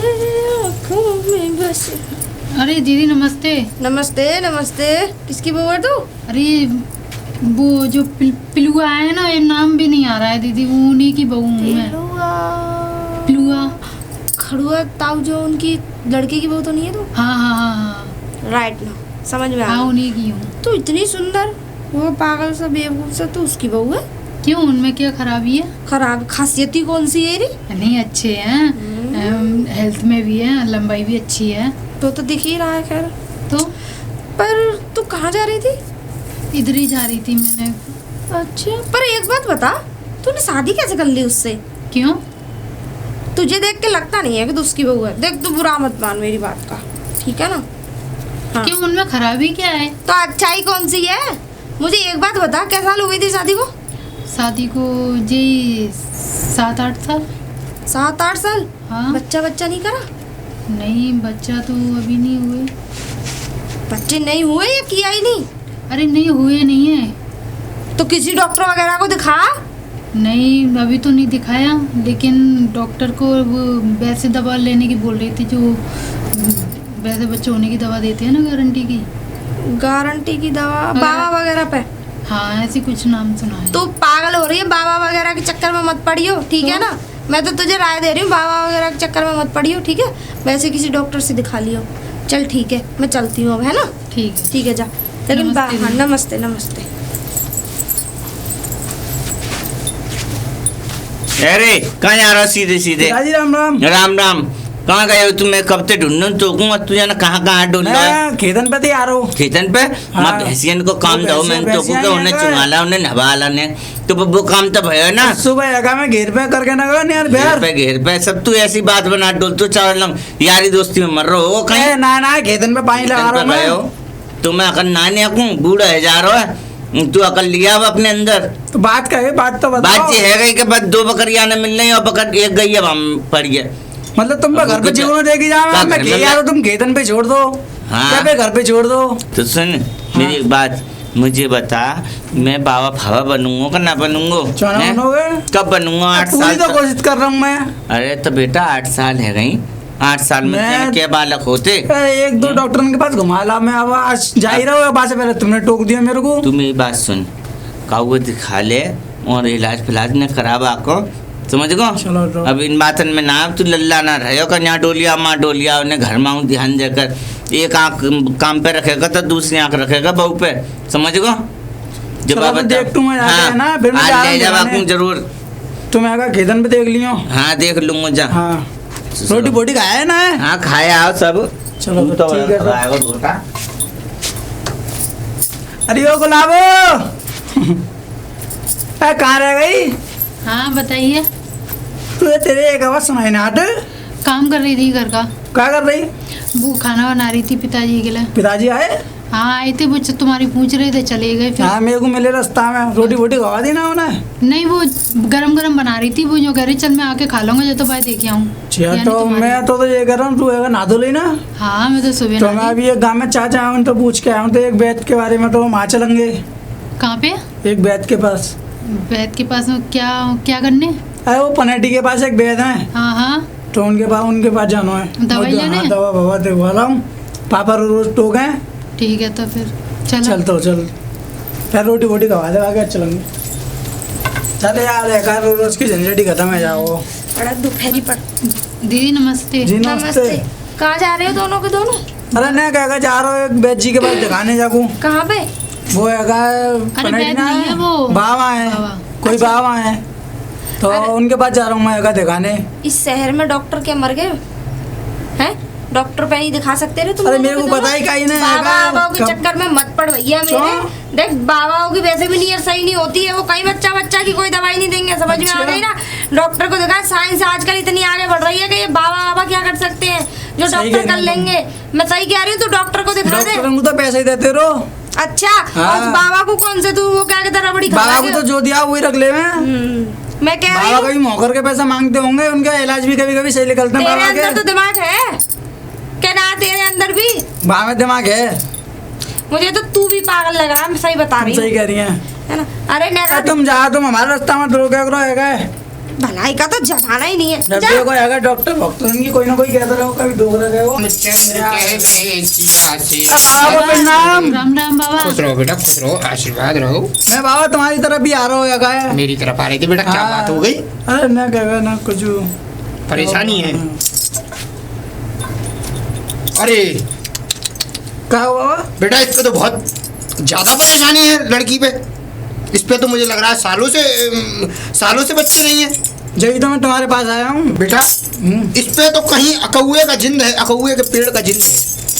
तेरे आँखों में बस। अरे दीदी नमस्ते। नमस्ते नमस्ते। किसकी बहू है तू? अरे वो जो पिलुआ है ना, ये नाम भी नहीं आ रहा है दीदी, वो उन्हीं की बहू हूँ मैं। पिलुआ खड़ुआ ताऊ जो उनकी लड़के की बहू तो नहीं है तू? हाँ हाँ हाँ हाँ राइट ना, समझ में आ हाँ गया। उन्हीं की हूँ। तू इतनी सुंदर, वो पागल सा बेवकूफ सा, तू उसकी बहू है? क्यों, उनमें क्या खराबी है? खराब खासियत ही कौन सी है री? नहीं अच्छे हैं, हेल्थ में भी है, लंबाई भी अच्छी है। तो दिख ही रहा है। खैर तो पर तू कहाँ जा रही थी? इधर ही जा रही थी मैंने। अच्छा, पर एक बात बता, तूने शादी कैसे कर ली उससे? क्यों? तुझे देख के लगता नहीं है कि तू उसकी बहू है। देख, तू बुरा मत मान मेरी बात का, ठीक है ना? हाँ। क्यों, उनमें खराबी क्या है? तो अच्छाई कौन सी है? मुझे एक बात बता, क्या साल हो गई थी शादी को? शादी को जी 7-8 साल। 7-8 साल? हाँ। बच्चा नहीं करा? नहीं, बच्चा तो अभी नहीं हुए। बच्चे नहीं हुए या किया ही नहीं? अरे नहीं हुए नहीं है। तो किसी डॉक्टर वगैरह को दिखा? नहीं अभी तो नहीं दिखाया, लेकिन डॉक्टर को वो वैसे दवा लेने की बोल रही थी, जो वैसे बच्चे होने की दवा देते हैं ना, गारंटी की दवा बाबा वगैरह पे? हाँ ऐसी कुछ नाम सुना है। तो पागल हो रही है, बाबा वगैरह के चक्कर में मत पड़ियो, ठीक है ना? मैं तो तुझे राय दे रही हूँ, बाबा वगैरह के चक्कर में मत पड़ियो, ठीक है? वैसे किसी डॉक्टर से दिखा लियो। चल ठीक है, मैं चलती हूँ अब, है ना? ठीक है जा। लेकिन हाँ, नमस्ते नमस्ते। अरे कहाँ जा रहा? सीधे सीधे। राम राम। राम राम। कहाँ गए हो तुम? मैं कब से ढूंढूं तो तुझे ना कहाँ ढूंढ रहा है? खेतन पे थे आ रहा हूँ। खेतन पे? हाँ। मैं भैंसियन को काम दो, मैंने तो को उन्हें चुंगाला, उन्हें नवाला ने, तो वो काम तो भयो ना। सुबह लगा मैं घेर पे करके ना गया यार। घेर पे सब तू ऐसी बात बना डोल, तू चावल लंग यारी दोस्ती में मर रहा हो कहीं? ना खेतन पे पानी लगा रहा हूँ। तो मैं अकल नाने आकूं, बूढ़ा है जा रहा है, तू अकल लिया अब अपने अंदर। तो बात क्या है? बात तो बताओ। बात ये है गई कि बस 2 बकरियां न मिल रही और बकर एक गई अब हम पड़ गए। मतलब तुम घर पे छोड़ो देगी जा, मैं कह यार तुम खेतन पे छोड़ दो। हाँ। क्या पे घर पे छोड़ दो। तो सुन मेरी एक बात, मुझे बता, मैं बाबा फावा बनूंगा कि ना बनूंगा? कब बनूंगा? 8 साल तो कोशिश कर रहा हूँ मैं। अरे तो बेटा 8 साल है गई, 8 साल में क्या बालक होते? 1-2 डॉक्टर के पास घुमा ला, मैं अब आज जा ही रहा हूँ। बात से पहले तुमने टोक दिया मेरे को। तू मेरी बात सुन, काऊ दिखा ले और इलाज फिलाज ने खराब आको, समझ गो? अब इन बातन में ना तू लल्ला ना रहो का, यहाँ डोलिया माँ डोलिया, उन्हें घर में ध्यान देकर एक आँख काम पे रखेगा तो दूसरी आँख रखेगा बहू पे, समझ गो? जब आप देख तू हाँ ले जा जरूर। तुम आगा खेतन पे देख लियो। हाँ देख लूंगा जा। हाँ रोटी बोटी खाया है ना? हाँ खाया आओ सब। चलो तो ठीक है। अरे ओ गुलाबो कहाँ रह गई? हाँ बताइए। तेरे एक आवाज सुनाई ना। काम कर रही थी घर का। क्या कर रही? वो खाना बना रही थी पिताजी के लिए। पिताजी आए? हाँ आए थे, वो तुम्हारी पूछ रहे थे, चले गए फिर। हाँ मेरे को मिले रास्ता में, रोटी वोटी खवा दी ना उन्हें? नहीं वो गरम गरम बना रही थी, वो जो कह रही चल मैं आके खा लूंगा, जो तो भाई देख आऊँ। तो मैं तो ये कर रहा हूँ, तू नहा धो ली ना? हाँ मैं तो सुबह तो मैं अभी एक गाँव में चाचा आया हूँ तो पूछ के आया हूँ, तो एक वैद्य के बारे में तो वहाँ चलेंगे। कहाँ पे? एक वैद्य के पास। वैद्य के पास क्या करने? अरे वो पनेटी के पास एक वैद्य है। हाँ हाँ तो उनके पास जाना है, दवाई लेने। दवा भवा दिखवा रहा हूँ, पापा रोज टोक हैं। ठीक है तो फिर चल फिर रोटी वोटी खवा दे, आगे चलेंगे। चले यार रोज की झंझटी खत्म है जाओ। बड़ा दोपहरी पड़। दीदी नमस्ते। जी नमस्ते। कहाँ जा रहे हो दोनों के दोनों? अरे नहीं क्या जा रहा हूँ, एक वैद्य जी के पास दिखाने जाऊँ। कहाँ पे? वो है वो बाबा है, कोई बाबा है तो उनके पास जा रहा हूँ मैं दिखाने। इस शहर में डॉक्टर क्या मर गए हैं? डॉक्टर पे नहीं दिखा सकते रे तुम? अरे मेरे को पता ही कहीं नहीं। बाबा के चक्कर में मत पड़ भैया मेरे। देख बाबाओं की वैसे भी नीयत सही नहीं होती है, वो कहीं बच्चा की कोई दवाई नहीं देंगे, समझ में आ गई ना? डॉक्टर को दिखा। साइंस आजकल इतनी आगे बढ़ रही है कि ये बाबा क्या कर सकते हैं जो डॉक्टर कर लेंगे। मैं सही कह रही हूँ, तू डॉक्टर को दिखा दे। डॉक्टर को तो पैसे ही देते रहो। अच्छा और बाबा को कौन से तू वो क्या कहता रबड़ी? बाबा को तो जो दिया वही रख ले। मैं कह रही हूँ कभी मौकर के पैसा मांगते होंगे, उनका इलाज भी कभी कभी सही निकलता है। तेरे अंदर तो दिमाग है क्या ना? तेरे अंदर भी बाबा दिमाग है। मुझे तो तू भी पागल लग रहा है, मैं सही बता रही हूँ। सही कह रही है ना? अरे नहीं तुम जा, तुम हमारे रास्ता में रोक करो। भलाई का तो जमाना ही नहीं है। जब जा। देखो अगर डॉक्टर भक्त उनकी कोई ना कोई कहता रहो, कभी डोगरा गए हो। बाबा प्रणाम। राम राम बाबा। खुश रहो बेटा, खुश रहो, आशीर्वाद रहो। मैं बाबा तुम्हारी तरफ भी आ रहा हूँ या गाय मेरी तरफ आ रही थी बेटा, क्या बात हो गई? अरे ना क्या ना कुछ परेशानी है? अरे क्या हुआ बाबा? बेटा इस पे तो बहुत ज्यादा परेशानी है लड़की पे। इस पे तो मुझे लग रहा है सालों से बच्चे नहीं है। जब तो मैं तुम्हारे पास आया हूँ बेटा इस पे तो कहीं अकौए का जिंद है, अकौए के पेड़ का जिंद है।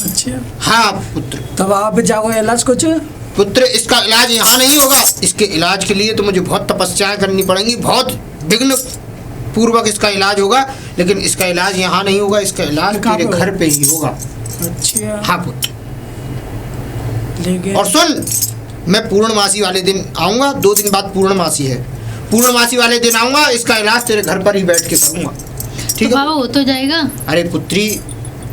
अच्छा हाँ पुत्र, तब आप जाओ इलाज कुछ। पुत्र इसका इलाज यहाँ नहीं होगा। इसके इलाज के लिए तो मुझे बहुत तपस्याएं करनी पड़ेंगी, बहुत विघ्न पूर्वक इसका इलाज होगा। लेकिन इसका इलाज यहाँ नहीं होगा, इसका इलाज तेरे घर पे ही होगा। अच्छा हाँ पुत्र, लेकिन और सुन, मैं पूर्णमासी वाले दिन आऊँगा। 2 दिन बाद पूर्णमासी है। पूर्णमासी वाले दिन आऊँगा, इसका इलाज तेरे घर पर ही बैठ के करूँगा, ठीक तो है? बाबा हो तो जाएगा। अरे पुत्री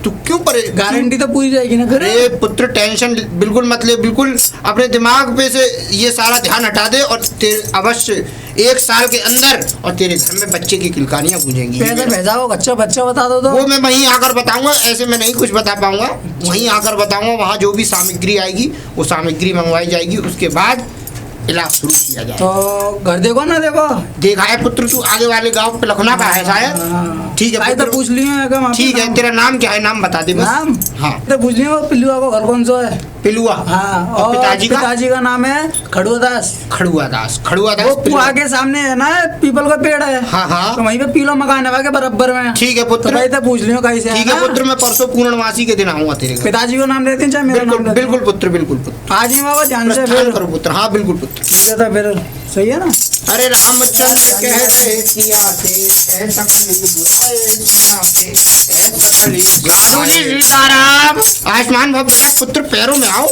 तू क्यों गारंटी तो पूरी जाएगी ना फिर? अरे पुत्र टेंशन बिल्कुल मत ले, बिल्कुल अपने दिमाग पे से ये सारा ध्यान हटा दे और तेरे अवश्य 1 साल के अंदर और तेरे घर में बच्चे की किलकानियां गूंजेंगी। पैसे भेजा हो, अच्छा बच्चा बता दो तो। वो मैं वहीं आकर बताऊंगा, ऐसे मैं नहीं कुछ बता पाऊंगा। वहीं आकर बताऊंगा, वहाँ जो भी सामग्री आएगी वो सामग्री मंगवाई जाएगी, उसके बाद इलाज शुरू किया जाए। तो घर देखो ना देखो। देखा है पुत्र, तू आगे वाले गांव पे लखना का है शायद? ठीक है भाई तो पुत्र, पूछ लियो। ठीक है। तेरा नाम क्या है? नाम बता दे बस। नाम? हाँ तो पूछ लियो पिल्लुआ को घर कौन सा है? पिलुआ। हाँ, और पिताजी का नाम है खड़ुआ दास। खड़ुआ दास। खड़ुआ वो दास पिलुआ। कुआं के सामने है ना पीपल का पेड़ है। हाँ हाँ तो वहीं पे पीलो मकान है के बराबर में। ठीक है तो पुत्र, भाई तो पूछ लियो कहीं से। ठीक है पुत्र, मैं परसों पूर्णमासी के दिन आऊंगा तेरे घर। पिताजी को नाम देते हैं चाहे मेरा नाम बिल्कुल देते हैं? बिल्कुल पुत्र, बिल्कुल पुत्र। आज ही बाबा ध्यान से प्रस्थान फिर। करो पुत्र। हाँ बिल्कुल पुत्र। ठीक है तो फिर सही है ना? अरे रामचंद्र कह रहे सिया से, ऐसा कली बुलाए सिया से, ऐसा कली बुलाए। सीताराम। आयुष्मान भव बेटा, पुत्र पैरों में आओ,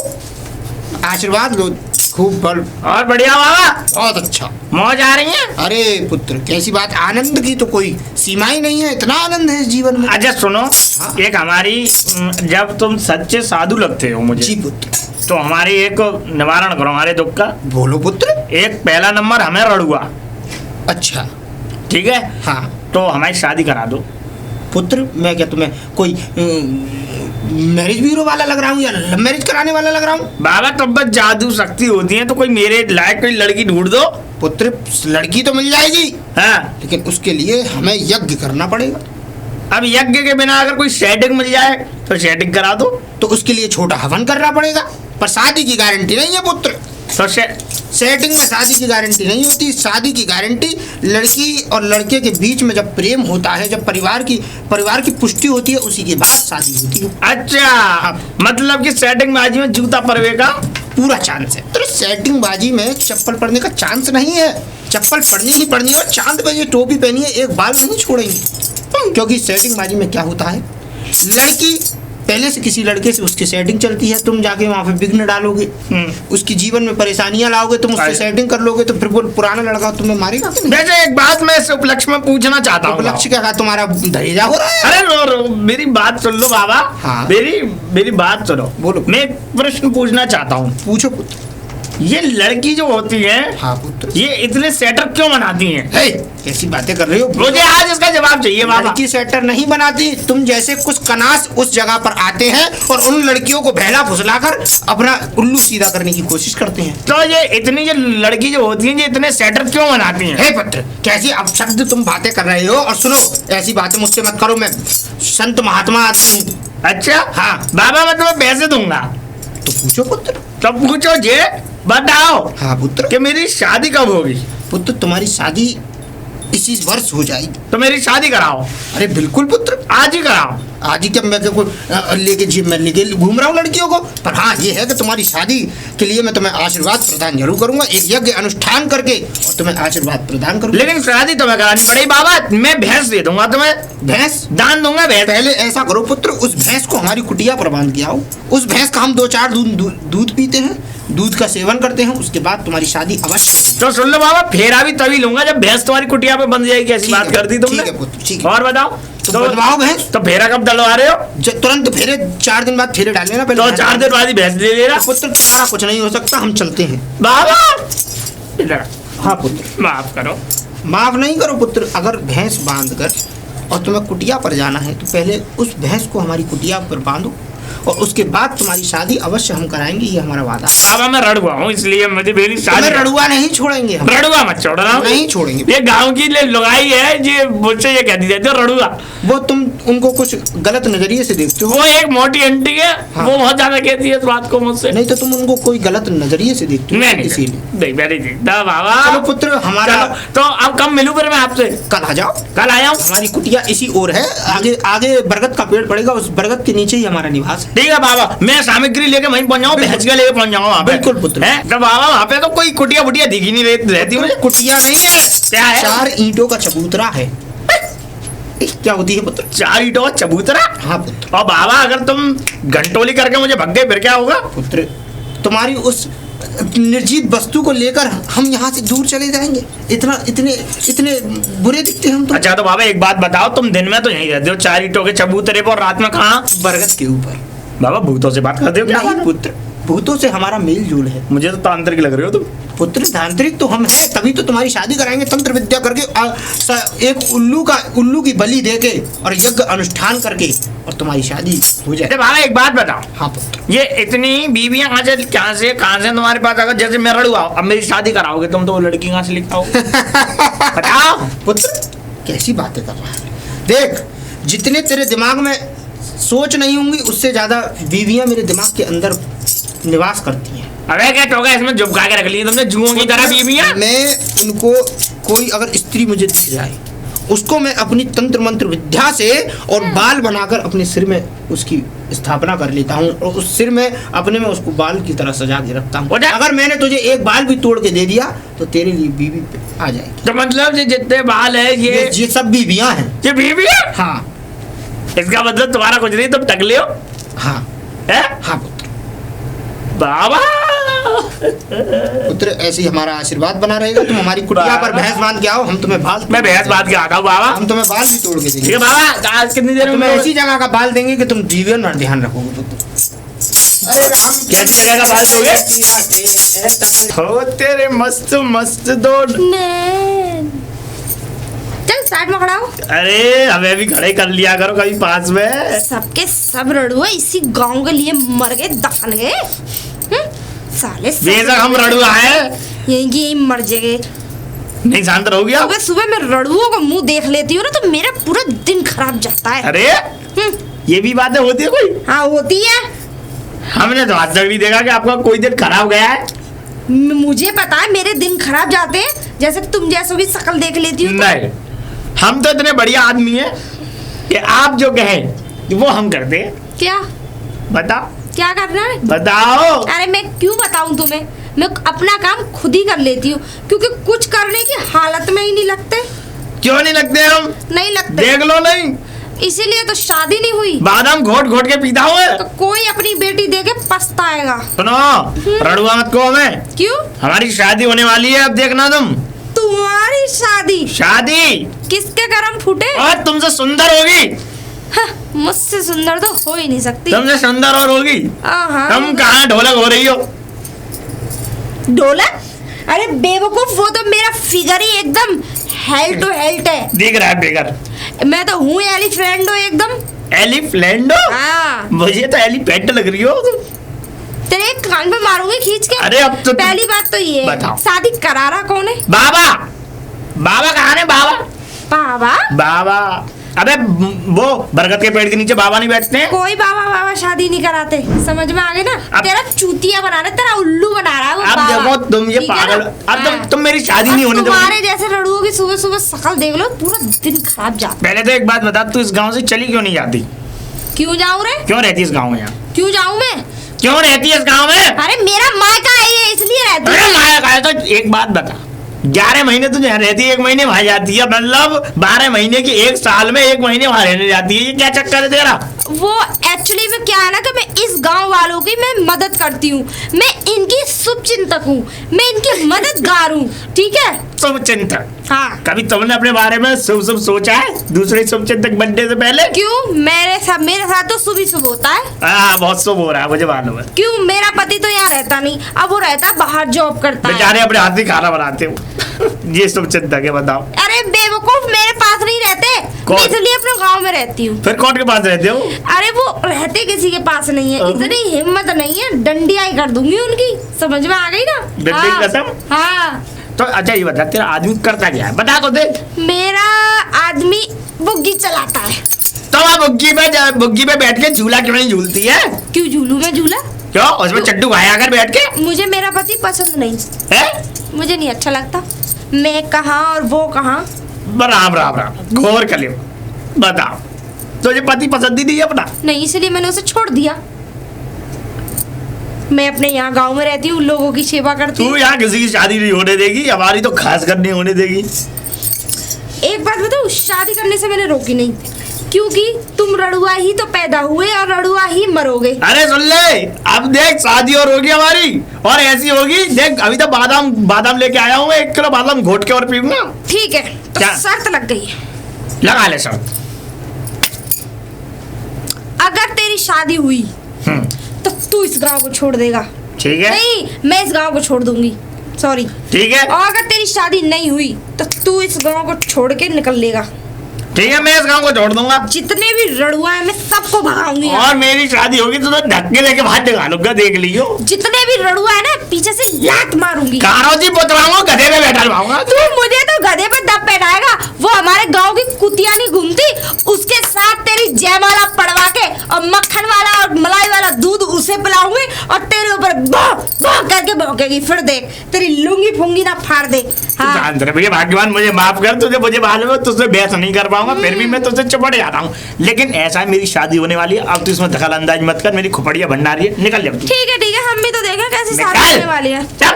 आशीर्वाद लो, खूब बल। और बढ़िया बाबा, बहुत अच्छा। मौज आ रही है। अरे पुत्र कैसी बात, आनंद की तो कोई सीमा ही नहीं है, इतना आनंद है इस जीवन में। अच्छा सुनो, एक हमारी जब तुम सच्चे साधु लगते हो मुझे, जी पुत्र। तो हमारी एक निवारण करो हमारे दुख का। बोलो पुत्र। एक पहला नंबर हमें रड़ुआ, अच्छा ठीक है? हाँ तो हमारी शादी करा दो। पुत्र, मैं क्या तुम्हें कोई मैरिज ब्यूरो वाला लग रहा हूँ या लव मैरिज कराने वाला लग रहा हूँ? बाबा तब बस जादू शक्ति होती है, तो कोई मेरे लायक कोई लड़की ढूंढ दो। पुत्र लड़की तो मिल जाएगी, हाँ, लेकिन उसके लिए हमें यज्ञ करना पड़ेगा। अब यज्ञ के बिना अगर कोई सेटिंग मिल जाए तो सेटिंग करा दो। तो उसके लिए छोटा हवन करना पड़ेगा, पर शादी की गारंटी नहीं है पुत्र। तो सेटिंग में शादी की गारंटी नहीं होती। शादी की गारंटी लड़की और लड़के के बीच में जब प्रेम होता है, जब परिवार की पुष्टि होती है, उसी के बाद शादी होती है। अच्छा, मतलब कि सेटिंग बाजी में जूता परवेगा पूरा चांस है। तो सेटिंग बाजी में चप्पल पड़ने का चांस नहीं है। चप्पल पड़नी ही पड़नी है, और चांद पे ये टोपी पहनी है, एक बाल नहीं छोड़ेंगे। क्योंकि सेटिंग बाजी में क्या होता है, लड़की पहले से किसी लड़के से उसकी सेटिंग चलती है, तुम जाके वहाँ पे विघ्न डालोगे, उसकी जीवन में परेशानियां लाओगे, तुम उससे सेटिंग कर लोगे, तो फिर वो पुराना लड़का तुम्हें मारेगा। वैसे एक बात मैं इस उपलक्ष्य में पूछना चाहता हूँ। उपलक्ष्य क्या, तुम्हारा धैर्य हो रहा है? अरे रो, मेरी बात सुन लो बाबा। हाँ। मेरी बात सुनो। बोलो। मैं एक प्रश्न पूछना चाहता हूँ। पूछो पुत्र। ये लड़की जो होती है, हाँ पुत्र। ये इतने सेटर क्यों बनाती हैं? हे, कैसी बातें कर रहे हो? मुझे आज इसका जवाब चाहिए बाबा। लड़की सेटर नहीं बनाती, तुम जैसे कुछ कनास उस जगह पर आते हैं और उन लड़कियों को बहला फुसलाकर अपना उल्लू सीधा करने की कोशिश करते हैं। तो ये इतनी जो लड़की जो होती है, ये इतने सेटर क्यों बनाती हैं? हे पुत्र, कैसी अपशब्द तुम बातें कर रहे हो? और सुनो, ऐसी बातें मुझसे मत करो, मैं संत महात्मा आदमी हूँ। अच्छा हाँ। बाबा, मैं तुम्हें पैसे दूंगा। तो पूछो पुत्र। तो पूछो जे, बताओ हाँ पुत्र। कि मेरी शादी कब होगी? पुत्र तुम्हारी शादी इसी वर्ष हो जाएगी। तो मेरी शादी कराओ। अरे बिल्कुल पुत्र, आज ही कराओ। आज ही क्या मैं लेके जिम में लेके घूम रहा हूँ लड़कियों को? पर हाँ ये है कि तुम्हारी शादी के लिए मैं तुम्हें आशीर्वाद प्रदान जरूर करूंगा, एक यज्ञ अनुष्ठान करके, और तुम्हें आशीर्वाद प्रदान करूंगा। लेकिन शादी तुम्हें करानी पड़ेगी बाबा। मैं भैंस दे दूंगा तुम्हें, भैंस दान दूंगा भैंस। पहले ऐसा करो पुत्र, उस भैंस को हमारी कुटिया पर बांध के आओ। उस भैंस का हम 2-4 दूध पीते हैं, दूध का सेवन करते हैं, उसके बाद तुम्हारी शादी अवश्य होगी। तो सुन लो बाबा, फेरा भी तभी लूंगा जब भैंस तुम्हारी कुटिया पे बंध जाएगी। ऐसी बात कर दी तुमने। ठीक है पुत्र, ठीक है। और बताओ, तो बनवाओ भैंस। तो फेरा कब डलवा रहे हो? तुरंत फेरे 4 दिन बाद फेरे डाल लेना पहले। तो 4 दिन बाद ही भैंस दे देना। पुत्र तुम्हारा कुछ नहीं हो सकता, हम चलते हैं। बाबा इधर। हाँ पुत्र। माफ करो, माफ नहीं करो पुत्र, अगर भैंस बांध कर और तुम्हें कुटिया पर जाना है तो पहले उस भैंस को हमारी कुटिया पर बांधो और उसके बाद तुम्हारी शादी अवश्य हम कराएंगे, ये हमारा वादा है। बाबा मैं रड़ुआ हूँ, इसलिए मुझे मेरी शादी तुम्हें रड़ुआ नहीं छोड़ेंगे हम। रड़ुआ मत छोड़ रहा हूँ, नहीं छोड़ेंगे। ये गांव की लुगाई है, ये मुझसे ये कहती रहती है रड़ुआ। वो तुम उनको कुछ गलत नजरिए से देखते हो। वो एक मोटी आंटी है, हाँ। वो बहुत ज्यादा कहती है इस बात को मुझसे। नहीं तो तुम उनको कोई गलत नजरिए से देखते हो, इसीलिए। नहीं मैंने देखता बाबा। चलो पुत्र हमारा, तो अब कब मिलूं फिर मैं आपसे? कल आ जाओ। कल आया हूँ। हमारी कुटिया इसी ओर है, आगे आगे बरगद का पेड़ पड़ेगा, उस बरगद के नीचे ही हमारा निवास है। ठीक है बाबा, मैं सामग्री लेके वहीं पहुंच जाऊँ, भैंस के लेके पहुंच जाऊँ वहाँ पे। बिल्कुल पुत्र। है तो बाबा वहाँ पे तो कोई कुटिया बुटिया दिखी नहीं रहती मुझे। कुटिया नहीं है, क्या है? 4 ईंटों का चबूतरा है। क्या होती है पुत्र? 4 ईंटों का चबूतरा। हाँ पुत्र। और बाबा अगर तुम घंटोली करके मुझे भग गए फिर क्या होगा? पुत्र तुम्हारी उस निर्जीव वस्तु को लेकर हम यहाँ से दूर चले जाएंगे। इतने बुरे दिखते हम तुम। अच्छा तो बाबा एक बात बताओ, तुम दिन में तो यहीं रहते हो 4 ईंटों के चबूतरे पर, और रात में कहाँ? बरगद के ऊपर। बाबा भूतों से बात करते हो क्या? नहीं पुत्र, भूतों से हमारा मेल जोल है। मुझे तो तांत्रिक लग रहे हो तुम। पुत्र तांत्रिक तो हम हैं, तभी तो तुम्हारी शादी कराएंगे तंत्र विद्या करके, एक उल्लू की बलि देके और यज्ञ अनुष्ठान करके, और तुम्हारी शादी हो जाए। अरे बाबा एक बात बताओ, हाँ पुत्र। ये इतनी बीवियां कहाँ से तुम्हारे पास? अगर जैसे मैं रड़ुआ, अब मेरी शादी कराओगे तुम तो वो लड़की कहाँ से लिखाओगे? बताओ पुत्र कैसी बातें कर रहा है। देख, जितने तेरे दिमाग में सोच नहीं होंगी उससे ज्यादा बीवियां मेरे दिमाग के अंदर निवास करती हैं। अरे क्या टोका इसमें झुपका के रख ली तुमने जुओं की तरह बीवियां? मैं उनको, कोई अगर स्त्री मुझे दिख जाए उसको मैं अपनी तंत्र मंत्र विद्या से और बाल बनाकर अपने सिर में उसकी स्थापना कर लेता हूँ, और उस सिर में अपने में उसको बाल की तरह सजा के रखता हूँ। अगर मैंने तुझे एक बाल भी तोड़ के दे दिया तो तेरे लिए बीवी आ जाएगी। तो मतलब ये जितने बाल है ये सब बीवियां हैं। ये बीवियां? हाँ। इसका मतलब तुम्हारा कुछ नहीं, तुम टकले हो? हाँ है? हाँ पुत्र। बाबा पुत्र ऐसे ही हमारा आशीर्वाद बना रहेगा। तुम हमारी कुटिया पर भैंस बांध के आओ, हम तुम्हें बाल, मैं भैंस बांध के आता हूँ बाबा। हम तुम्हें बाल भी तोड़ के ठीक देंगे। है बाबा, आज कितनी देर में? तुम्हें ऐसी जगह का बाल देंगे कि तुम जीवन में ध्यान रखोगे पुत्र। अरे राम, कैसी जगह का बाल दोगे? हो तेरे मस्त मस्त दो। चल साइड में खड़ा हो। अरे हमें भी खड़े कर लिया करो कभी पास में। सबके सब रड़ुआ इसी गांव के लिए मर गए, दफन गए। साले बेशक हम रड़ुआ हैं, यहीं की यहीं मर जाएंगे। नहीं शांत रहोगी आप? सुबह सुबह मैं रड़ुओं को मुंह देख लेती हूँ ना तो मेरा पूरा दिन खराब जाता है। अरे ये भी बातें होती है कोई? हाँ होती है। हमने तो आज तक नहीं देखा कि आपका कोई दिन खराब गया है। मुझे पता है मेरे दिन खराब जाते हैं, जैसे तुम जैसो भी शक्ल देख लेती हूँ। नहीं, हम तो इतने बढ़िया आदमी हैं कि आप जो कहें वो हम करते हैं। क्या बताओ क्या करना है? बताओ। अरे मैं क्यों बताऊं तुम्हें, मैं अपना काम खुद ही कर लेती हूँ, क्योंकि कुछ करने की हालत में ही नहीं लगते। क्यों नहीं लगते हम? नहीं लगते। देख लो नहीं, इसीलिए तो शादी नहीं हुई। बादाम घोट घोट के पीता हुआ तो कोई अपनी बेटी देके पछताएगा। सुनो, रड़ुआ मत कहो हमें। क्यों? हमारी शादी होने वाली है, अब देखना तुम। तुम्हारी शादी? शादी किसके कर्म फूटे? और तुमसे सुंदर होगी। हाँ, मुझसे सुंदर तो हो ही नहीं सकती। तुमसे सुंदर और होगी। हाँ। तुम कहाँ ढोलक हो रही हो? ढोलक? अरे बेवकूफ, वो तो मेरा फिगर ही एकदम हेल्थ टू हेल्थ है। दिख रहा है फिगर? मैं तो हूँ एलिफेंडो एकदम। एलिफ्लेंडो? हाँ। मुझे तो एलिफेंट लग रही हो तुम। तेरे कान पे मारूंगी खींच के। अरे अब तो पहली बात तो ये बताओ। शादी करारा कौन है? बाबा। बाबा कहाँ है बाबा? बाबा? बाबा अबे वो बरगद के पेड़ के नीचे बाबा नहीं बैठते हैं? कोई बाबा शादी नहीं कराते, समझ में आ गए ना? तेरा चूतिया बना रहा है, तेरा उल्लू बना रहा है वो अब बाबा। देखो तुम ये ठीक है पागल, ना? अब तुम मेरी शादी नहीं होने दोगे। तुम्हारे जैसे लड़ुओं की सुबह सुबह शक्ल देख लो, पूरा दिन खराब जाता। पहले तो एक बात बता, तू इस गांव से चली क्यों नहीं जाती? क्यों जाऊँ रे? क्यों रहती इस गांव में? यहाँ क्यों जाऊँ मैं? क्यों रहती है इस गांव में? अरे मेरा मायका है ये, इसलिए रहती अरे है। माया का तो एक बात बता, 11 महीने तुझे यहाँ रहती है, 1 महीने वहां जाती है, मतलब 12 महीने की 1 साल में 1 महीने वहां रहने जाती है। ये क्या चक्कर है तेरा? वो एक्चुअली में क्या है ना कि मैं इस गांव वालों की मैं मदद करती हूँ, मैं इनकी शुभ चिंतक हूँ, मैं इनकी मददगार हूँ, ठीक है। शुभ चिंतक? हाँ। कभी तुमने अपने बारे में शुभ शुभ सोचा है दूसरे शुभ चिंतक बनने से पहले? क्यों, मेरे साथ तो शुभ ही शुभ होता है। हाँ, बहुत शुभ हो रहा है, मुझे मालूम है। क्यों, मेरा पति तो यहाँ रहता नहीं, अब वो रहता बाहर जॉब करता है। बेचारे अपने हाथ ही खाना बनाते हो। ये शुभ चिंतक है, बताओ। अरे बेवकूफ, मेरे पास नहीं रहते, मैं इसलिए अपने गांव में रहती हूँ। फिर कौन के पास रहते हो? अरे वो रहते किसी के पास नहीं है, इतनी हिम्मत नहीं है, डंडिया ही कर दूंगी उनकी, समझ में आ गई ना? डंडी की कसम? हाँ। तो अच्छा ये बता, तेरा आदमी करता क्या है, बता तो दे। मेरा आदमी बुग्गी चलाता है। तो आप बुग्गी पे बैठ के झूला क्यों नहीं झूलती है? क्यों झूलू मैं झूला? क्यों, उसमें चड्डू खाया कर बैठ के? मुझे मेरा पति पसंद नहीं है, मुझे नहीं अच्छा लगता, मैं कहाँ और वो कहाँ। राम राम राम, घोर कलियो। बताओ, तुझे पति पसंद ही नहीं है अपना? नहीं, इसलिए मैंने उसे छोड़ दिया। मैं अपने यहाँ गांव में रहती हूँ, लोगों की सेवा करती हूँ। तू यहाँ किसी की शादी नहीं होने देगी, हमारी तो खास कर नहीं होने देगी। एक बात बताऊँ, शादी करने से मैंने रोकी नहीं, क्योंकि तुम रड़ुआ ही तो पैदा हुए और रड़ुआ ही मरोगे। अरे सुन ले, अब देख शादी और होगी हमारी, और ऐसी होगी देख। अभी तो बादाम लेके आया हूँ, 1 किलो बादाम घोट के और पीऊंगा। ठीक है, तो क्या? शर्त लग गई है। लगा ले शर्त। अगर तेरी शादी हुई तो तू इस गांव को छोड़ देगा। ठीक है? नहीं, मैं इस गांव को छोड़ दूंगी, सॉरी। ठीक है? और अगर तेरी शादी नहीं हुई तो तू इस गांव को छोड़ के निकल लेगा। ठीक है, मैं इस गांव को छोड़ दूंगा। जितने भी रड़ुआ है मैं सबको भगाऊंगी। और मेरी शादी होगी तो धक्के देके बाहर निकालूंगा, देख लियो। जितने भी रड़ुआ है ना, पीछे से लात मारूंगी। कारोजी पोतराऊंगा, गधे में बैठा लूंगा। तू मुझे तो गधे पे दब बैठाएगा, वो हमारे गांव की कुतिया नहीं घूमती, उसके साथ तेरी जयमाला पड़वा के और मक्खन वाला और मलाई वाला दूध उसे पिलाऊंगी और तेरे ऊपर बह बह करके भौंकेगी। फिर देख तेरी लुंगी फुंगी ना फाड़ दे। हाँ। भैया भाग्यवान, मुझे माफ कर, तुझे मुझे मालूम है तुझसे बहस नहीं कर पाऊंगा, फिर भी मैं तुझसे चिपट जाता हूँ। लेकिन ऐसा है, मेरी शादी होने वाली है, अब तू इसमें दखल अंदाज मत कर, मेरी खुपड़िया भंडारी है, निकल जा। ठीक है, हम भी तो देखें कैसी शादी होने वाली है। चल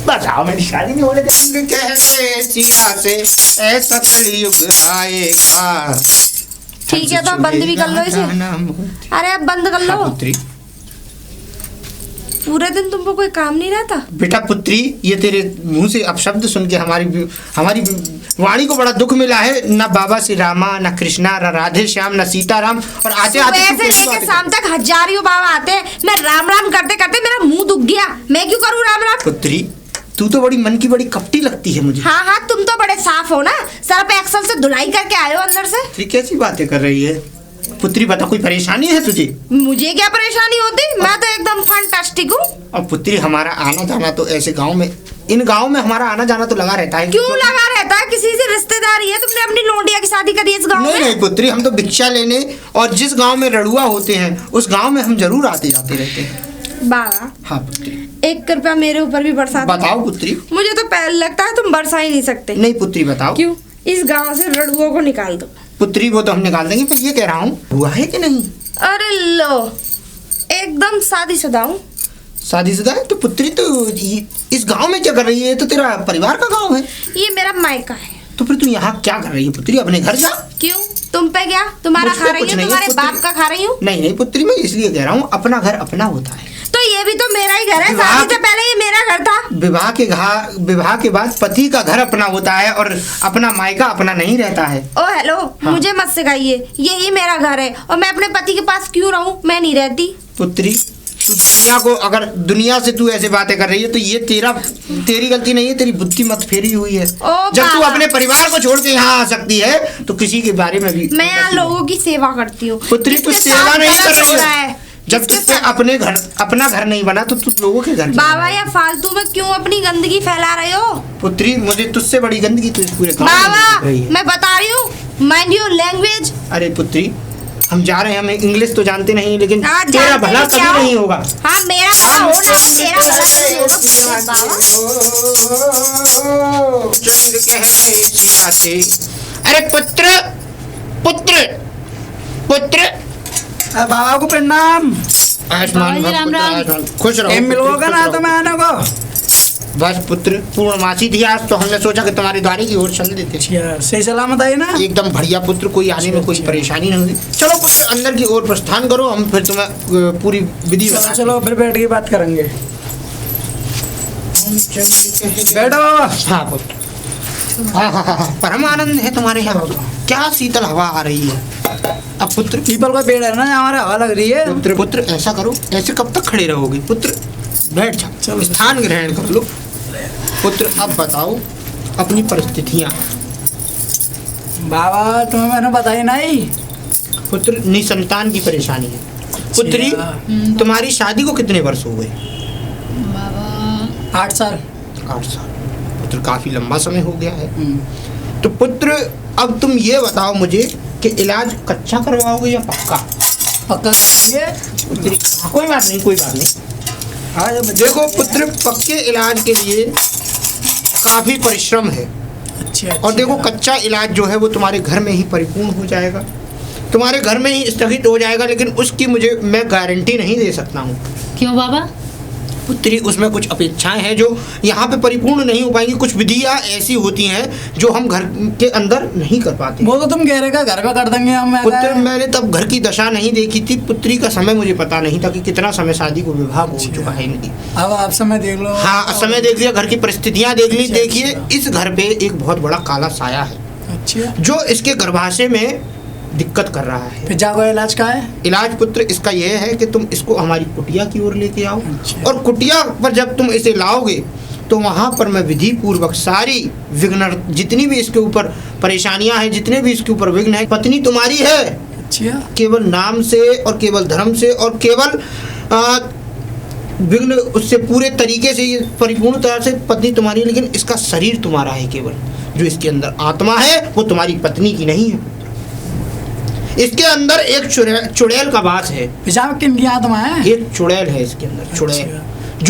बताओ, मेरी शादी नहीं होने रंग कहने सिया से ऐसा कलयुग आएगा। ठीक है, तो अब बंद भी कर लो इसे। अरे अब बंद कर लो। पुत्री, पूरे दिन तुमको कोई काम नहीं रहता? बेटा पुत्री, ये तेरे मुंह से अपशब्द सुन के हमारी वाणी को बड़ा दुख मिला है। ना बाबा श्री रामा, ना कृष्णा, ना राधे श्याम, ना सीताराम, और आते आते सुबह से लेके शाम तक हजारों बाबा आते हैं, मैं राम राम करते करते मेरा मुंह दुख गया, मैं क्यों करूँ राम राम? पुत्री, तू तो बड़ी मन की बड़ी कपटी लगती है मुझे। हाँ, तुम तो बड़े साफ हो ना, सर पे एक्सल से धुलाई करके आए हो अंदर से। फिर कैसी बातें कर रही है पुत्री? बता, कोई परेशानी है तुझे? मुझे क्या परेशानी होती, मैं तो एकदम फैंटास्टिक हूँ। और पुत्री, हमारा आना जाना तो ऐसे गांव में, इन गांव में हमारा आना जाना तो लगा रहता है। क्यों लगा रहता है? किसी से रिश्तेदारी है? तुमने अपनी लोंडिया की शादी करी इस गांव में? नहीं पुत्री, हम तो भिक्षा लेने और जिस गांव में रड़ुआ होते हैं उस गांव में हम जरूर आते जाते रहते हैं। बाबा। हाँ पुत्री। 1 कृपया मेरे ऊपर भी बरसा दो। बताओ पुत्री। मुझे तो पहले लगता है तुम बरसा ही नहीं सकते। नहीं पुत्री, बताओ। क्यों? इस गांव से रड़ुओं को निकाल दो। पुत्री, वो तो हम निकाल देंगे, पर ये कह रहा हूँ, हुआ है कि नहीं? अरे लो, एकदम शादीशुदा हूँ। शादीशुदा है? तो पुत्री, तो इस गांव में क्या कर रही है? तो तेरा परिवार का गांव है। ये मेरा मायका है। तो फिर तू यहाँ क्या कर रही है पुत्री? अपने घर जा। क्यों? तुम पे क्या? तुम्हारा मुझ पे खा रही कुछ हूँ, नहीं है, तुम्हारे पुत्री। बाप का खा रही हूँ? नहीं पुत्री, मैं इसलिए कह रहा हूँ, अपना घर अपना होता है। तो ये भी तो मेरा ही घर है, शादी से पहले ये मेरा घर था। विवाह के बाद पति का घर अपना होता है और अपना मायका अपना नहीं रहता है। ओ हेलो, मुझे मत सिखाइए, यही मेरा घर है और मैं अपने पति के पास क्यों रहूं? मैं नहीं रहती। पुत्री, तू दुनिया से तू ऐसे बातें कर रही है तो ये तेरी गलती नहीं है, तेरी बुद्धि मत फेरी हुई है। जब तू अपने परिवार को छोड़ के यहाँ आ सकती है तो किसी के बारे में भी मैं यहाँ लोगों की सेवा करती हूँ। पुत्री, तू सेवा नहीं कर रही है। जब तुझसे अपना घर नहीं बना तो तू लोगों के घर। बाबा, या फालतू में क्यों अपनी गंदगी फैला रहे हो? पुत्री, मुझे तुझसे बड़ी गंदगी तू इस पूरे गांव में बाबा, दिख रही है। मैं बता रही हूँ, माइंड योर लैंग्वेज। अरे पुत्री, हम जा रहे हैं, हमें इंग्लिश तो जानते नहीं, लेकिन तेरा भला कभी नहीं होगा। हाँ, मेरा भला हो ना, तेरा भला नहीं होगा बाबा। अरे पुत्र पुत्र पुत्र, बाबा को प्रणाम। आयुष्मान बाबा जी, राम राम। खुश रहो। मिलोगा ना तो मैं आने को। बस पुत्र पूर्णमासी थी आज, तो हमने सोचा कि तुम्हारे द्वारे की ओर चल देते। अच्छा, सही सलामत आई ना? एकदम बढ़िया पुत्र, कोई आने में कोई परेशानी नहीं होगी। चलो पुत्र अंदर की ओर प्रस्थान करो, हम फिर तुम्हें पूरी विधि चलो बताते चलो फिर बैठ के बात करेंगे। हैं। बैठो। हाँ पुत्र, हाँ, परम आनंद है तुम्हारे यहाँ, क्या शीतल हवा आ रही है। अब पुत्र पीपल का पेड़ है ना, हमारे हवा लग रही है। पुत्र पुत्र ऐसा करो, ऐसे कब तक खड़े रहोगे पुत्र, बैठ जाओ, चलो। स्थान ग्रहण कर लो। पुत्र अब बताओ अपनी परिस्थितियाँ। बाबा तुम्हें मैंने बताई नहीं। पुत्र निसंतान की परेशानी है। पुत्री तुम्हारी शादी को कितने वर्ष हो गए? बाबा 8 साल। 8 साल। पुत्र काफी लंबा समय हो गया है। तो पुत्र अब तुम ये बताओ मुझे कि इलाज कच्चा करवाओगे या पक्का? पक्का करेंगे। पुत्री कोई बात नहीं, कोई बात नहीं। हाँ जब देखो पुत्र, पक्के इलाज के लिए काफी परिश्रम है। अच्छा, और देखो कच्चा इलाज जो है वो तुम्हारे घर में ही परिपूर्ण हो जाएगा, तुम्हारे घर में ही स्थगित हो जाएगा, लेकिन उसकी मैं गारंटी नहीं दे सकता हूँ। क्यों बाबा? पुत्री उसमें कुछ अपेक्षाएं हैं जो यहाँ पे परिपूर्ण नहीं हो पाएंगी। कुछ विधियाँ ऐसी होती हैं जो हम घर के अंदर नहीं कर पाते। वो तो तुम कह रहे का घर पे कर देंगे हम। पुत्र मैंने तब घर की दशा नहीं देखी थी, पुत्री का समय मुझे पता नहीं था कि कितना समय शादी को विवाह हो चुका है इनकी। अब आप समय देख लो। हाँ समय देख लिया, घर की परिस्थितियाँ देख ली। देखिए इस घर पे एक बहुत बड़ा काला साया है अच्छा, जो इसके गर्भाशय में दिक्कत कर रहा है। फिर जाको इलाज का है? इलाज पुत्र इसका यह है कि तुम इसको हमारी कुटिया की ओर लेके आओ। अच्छा। और कुटिया पर जब तुम इसे लाओगे तो वहाँ पर मैं विधि पूर्वक सारी विघ्न, जितनी भी इसके ऊपर परेशानियां हैं, जितने भी इसके ऊपर विघ्न है, पत्नी तुम्हारी है अच्छा, केवल नाम से और केवल धर्म से और केवल विघ्न उससे पूरे तरीके से, ये परिपूर्ण तरह से पत्नी तुम्हारी है, लेकिन इसका शरीर तुम्हारा है। केवल जो इसके अंदर आत्मा है वो तुम्हारी पत्नी की नहीं है। इसके अंदर एक चुड़ैल का वास है। पिछाब किन की आत्मा है? एक चुड़ैल है इसके अंदर, चुड़ैल अच्छा।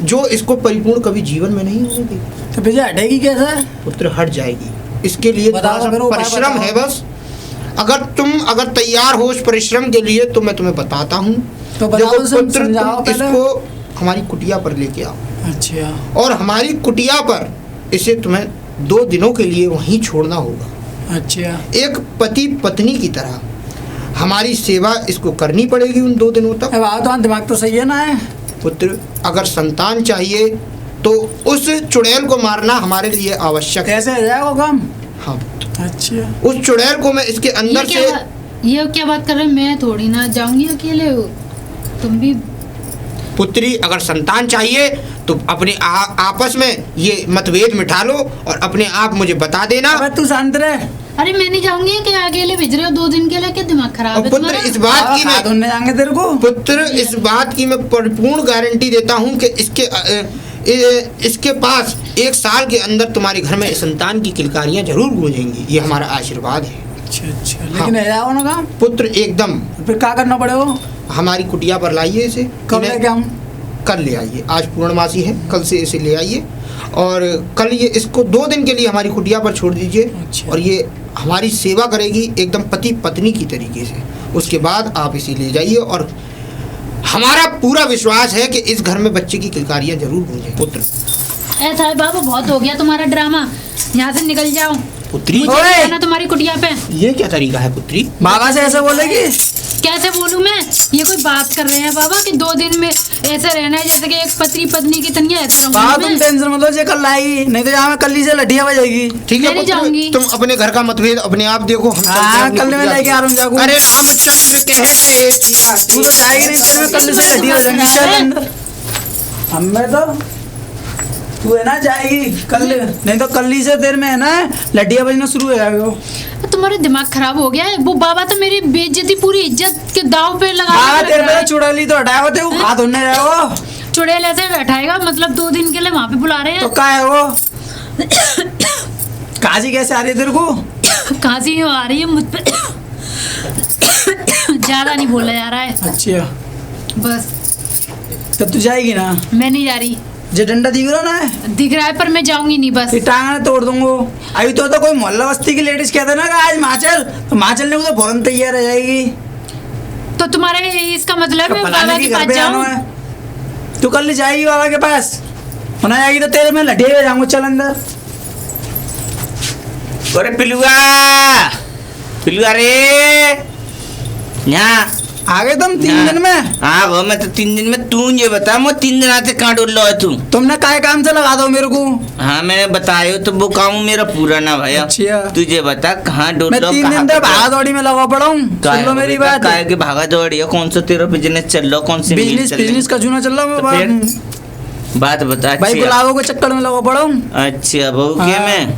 जो इसको परिपूर्ण कभी जीवन में नहीं होगी। तो पिछा हटेगी कैसे? पुत्र हट जाएगी, इसके लिए थोड़ा बताओ, सा करो, उपाय परिश्रम बताओ। है बस। अगर तैयार हो उस परिश्रम के लिए तो मैं तुम्हें बताता हूँ। तो बताओ, देखो पुत्र समझाओ तुम पहले। इसको हमारी कुटिया पर लेके आओ अच्छा, और हमारी कुटिया पर इसे तुम्हें 2 दिनों के लिए वहीं छोड़ना होगा। अच्छा, एक पति पत्नी की तरह हमारी सेवा इसको करनी पड़ेगी उन 2 दिनों तक। अब आओ, तुम्हारा दिमाग तो सही है ना? है पुत्र अगर संतान चाहिए तो उस चुड़ैल को मारना हमारे लिए आवश्यक है। कैसे हो जाएगा काम? हाँ, अच्छा, उस चुड़ैल को मैं इसके अंदर से ये क्या बात कर रहे हैं? मैं थोड़ी ना जाऊंगी अकेले, तुम भी। पुत्री अगर संतान चाहिए तो अपने आपस में ये मतभेद मिटा लो और अपने आप मुझे बता देना। अबे तू शांत रह। अरे मैं नहीं जाऊंगी, कि अकेले भेज रहे हो 2 दिन के लिए? क्या दिमाग खराब और है पुत्र तुम्हारा? इस बात की हाथ धोने जाएंगे तेरे को। पुत्र इस बात की मैं परिपूर्ण गारंटी देता हूँ कि इसके पास 1 साल के अंदर तुम्हारे घर में संतान की किलकारियां जरूर गूंजेंगी। ये हमारा आशीर्वाद है। अच्छा अच्छा, लेकिन है जाओ ना काम। पुत्र एकदम फिर क्या करना पड़ेगा? हमारी कुटिया पर लाइए इसे। कब लेके आऊं? कल ले आइए, आज पूर्णमासी है, कल से इसे ले आइए और कल ये इसको 2 दिन के लिए हमारी कुटिया पर छोड़ दीजिए। अच्छा। और ये हमारी सेवा करेगी एकदम पति पत्नी की तरीके से। उसके बाद आप इसे ले जाइए और हमारा पूरा विश्वास है कि इस घर में बच्चे की किलकारियां जरूर गूंजें। पुत्र ऐसा है बाबू, बहुत हो गया तुम्हारा ड्रामा, यहाँ से निकल जाओ। पुत्री मुझे नहीं रहना तुम्हारी कुटिया पे। ये क्या तरीका है पुत्री? बाबा से ऐसे बोलेगी? कैसे बोलूं मैं? ये कोई बात कर रहे हैं बाबा कि 2 दिन में ऐसे रहना है जैसे कि एक पति पत्नी की तनिया ऐसे बाबा रहूंगी तुम मैं। टेंशन मत लो, ये कल आएगी, नहीं तो यहाँ में कल ही से लठिया बजेगी। ठीक है मैं नहीं पुत्र, जाऊंगी। तुम अपने घर का मतभेद अपने आप देखो। हम चलते हैं हाँ, अपनी कल मैं कुटिया लेके पर। आ रहा हूँ जागू। अरे रामचंद्र कहते सिया तू तो जाएगी नहीं, तेरे में कल से लठिया बजेंगी। चल अंदर। हमें तो तू है ना जाएगी कल, नहीं तो कल ही से तेरे में है ना लठिया बजना शुरू हो जाएगा। तुम्हारा दिमाग खराब हो गया है। वो बाबा तो मेरी बेइज्जती, पूरी इज्जत के दाव पे लगा बाबा के तेरे रख रहा पे है। चुड़ैली तो हटाया होते वो हाथ धोने जाओ। चुड़ैल ऐसे बैठाएगा, मतलब 2 दिन के लिए वहाँ पे बुला रहे तो हैं। क्या है वो? काजी कैसे आ रही है तेरे को? खांसी आ रही है मुझ पे। ज्यादा नहीं बोला जा रहा है अच्छा, बस। तो तू जाएगी ना? मैं नहीं जा रही। जो डंडा दिख रहा ना है, दिख रहा है पर मैं जाऊंगी नहीं बस। ये टांग तोड़ दूंगा। अभी तो कोई मोहल्ला बस्ती की लेडीज कहते ना कि आज माचल, तो माचल ने तो फौरन तैयार हो जाएगी। तो तुम्हारे इसका मतलब है तो मैं पता बाबा नहीं के कि घर पास पे आना जाऊं? है। तू कल जाएगी बाबा के पास? होना आएगी तो तेरे में लटे हुए जाऊंगा। चल अंदर। अरे पिलुआ, पिलुआ रे, यहाँ आ गए तुम 3 दिन में? हाँ वो मैं तो 3 दिन में। तू ये बता, मैं 3 दिन आते कहाँ डोल है तू? तुमने काय काम से लगा दो मेरे को? हाँ मैंने बताया तो वो काम मेरा पूरा ना भैया। अच्छा। तुझे बता कहाँ डोल? मैं 3 दिन से भागा दौड़ी में लगा पड़ा हूँ। सुन लो मेरी बात। काय के भागा दौड़ी है? कौन सा तेरा बिजनेस चल रहा? कौन सी बिजनेस का चूना चल रहा है। बात बता। भाई गुलाबों के चक्कर में लगा पड़ा हूँ। अच्छा बहू के में